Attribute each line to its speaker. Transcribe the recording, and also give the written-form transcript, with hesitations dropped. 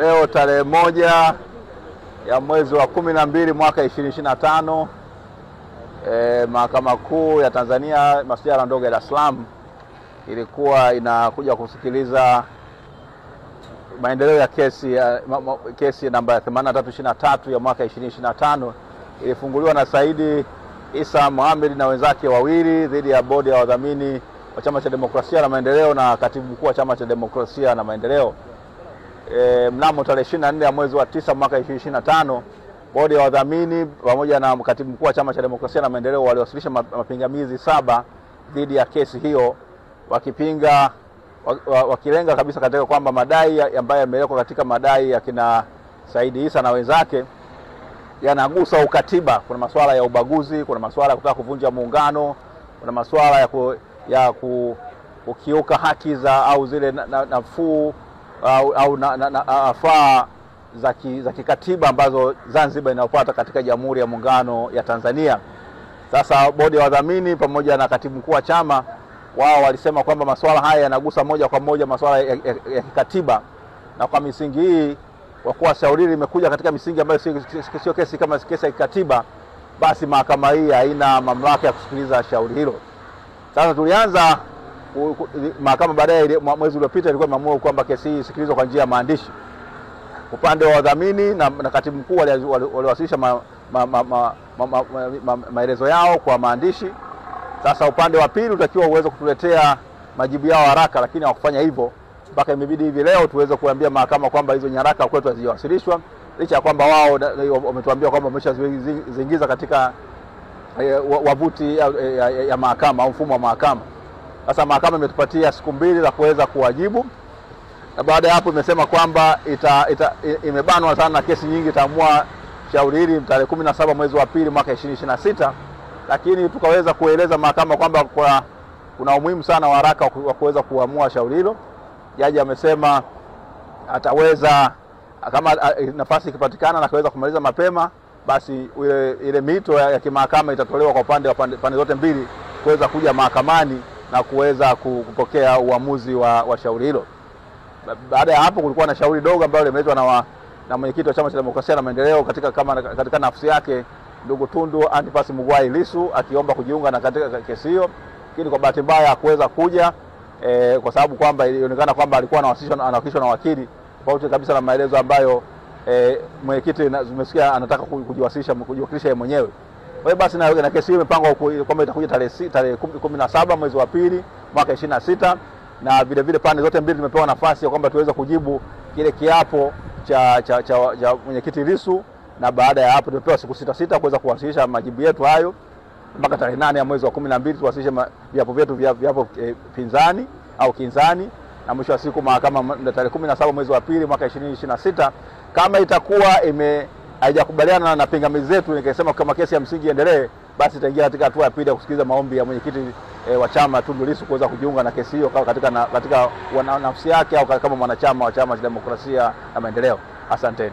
Speaker 1: Leo tarehe 1 ya mwezi wa 12 mwaka 2025, Mahakama Kuu ya Tanzania Masjala ndogo ya Dar es Salaam ilikuwa inakuja kusikiliza maendeleo ya kesi namba 8323 ya mwaka 2025. Ilifunguliwa na Saidi Isa Mohamed na wenzake wawili dhidi ya bodi ya wadhamini wa Chama cha Demokrasia na Maendeleo na katibu mkuu wa Chama cha Demokrasia na Maendeleo. Mnamo tarehe 24 ya mwezi wa 9 mwaka 2025, bodi ya wadhamini pamoja na katibu mkuu wa Chama cha Demokrasia na Maendeleo waliwasilisha mapingamizi 7 dhidi ya kesi hiyo, wakilenga kabisa katika kwamba madai ambayo yamelekwa katika madai ya kina Saidi Isa na wenzake yanagusa ukatiba. Kuna masuala ya ubaguzi, kuna masuala ya kutaka kuvunja muungano, kuna masuala ya kukiuka haki za au zile nafuu au afaa za kikatiba ambazo Zanzibar inapata katika Jamhuri ya Muungano ya Tanzania. Sasa bodi ya wadhamini pamoja na katibu mkuu wa chama wao walisema kwamba masuala haya yanagusa moja kwa moja masuala ya kikatiba, na kwa misingi hii, kwa kuwa shauri hili limekuja katika misingi ambayo sio kesi kama kesi ya kikatiba, basi mahakama hii haina mamlaka ya kusikiliza shauri hilo. Sasa tulianza mahakama baadaye mwezi uliopita ilikuwa imeamua kwamba kesi hii isikilizwe kwa njia ya maandishi. Upande wa wadhamini na katibu mkuu waliwasilisha maelezo yao kwa maandishi. Sasa upande wa pili utakiwa uweze kutuletea majibu yao haraka, lakini hawakufanya hivyo. Mpaka imebidi hivi leo tuweze kuambia mahakama kwamba hizo nyaraka kwetu hazijawasilishwa, licha ya kwamba wao wametuambia kwamba wameshaziingiza katika wavuti ya mahakama au mfumo wa mahakama. Sasa mahakama imetupatia siku 2 za kuweza kuwajibu, na baada ya hapo imesema kwamba imebanwa sana na kesi nyingi, itaamua shauri hili tarehe 17 mwezi wa 2 mwaka 2026. Lakini tukaweza kueleza mahakama kwamba kuna umuhimu sana wa haraka wa kuweza kuamua shauri hilo. Jaji amesema ataweza, kama nafasi ikipatikana na kaweza kumaliza mapema, basi ile mito ya kimahakama itatolewa kwa pande zote mbili kuweza kuja mahakamani na kuweza kupokea uamuzi wa shauri hilo. Baada ya hapo kulikuwa na shauri dogo ambalo limeletwa na mwenyekiti wa Chama cha Demokrasia na Maendeleo katika nafsi yake ndugu Tundu Antipas Mugwai Lissu, akiomba kujiunga na katika kesi hiyo, lakini kwa bahati mbaya hakuweza kuja kwa sababu kwamba ilionekana kwamba alikuwa anawakilishwa na wakili, tofauti kabisa na maelezo ambayo mwenyekiti zimesikia anataka kujiwakilisha yeye mwenyewe. Kwa hiyo basi na kesi hiyo imepangwa kwamba itakuja tarehe 17 mwezi wa 2 mwaka 2026, na vile vile pande zote mbili zimepewa nafasi ya kwamba tuweze kujibu kile kiapo cha mwenyekiti Lissu, na baada ya hapo tumepewa siku 6 kuweza kuwasilisha majibu yetu hayo mpaka tarehe 8 ya mwezi wa 12 tuwasilishe viapo vyetu viapo pinzani au kinzani, na mwisho wa siku mahakama tarehe 17 mwezi wa 2 mwaka 2026 kama itakuwa haijakubaliana na pingamizi zetu, nikasema kama kesi ya msingi iendelee, basi itaingia katika hatua ya pili ya kusikiliza maombi ya mwenyekiti wa chama Tundu Lissu kuweza kujiunga na kesi hiyo katika nafsi yake au kama mwanachama wa Chama cha Demokrasia na Maendeleo. Asante.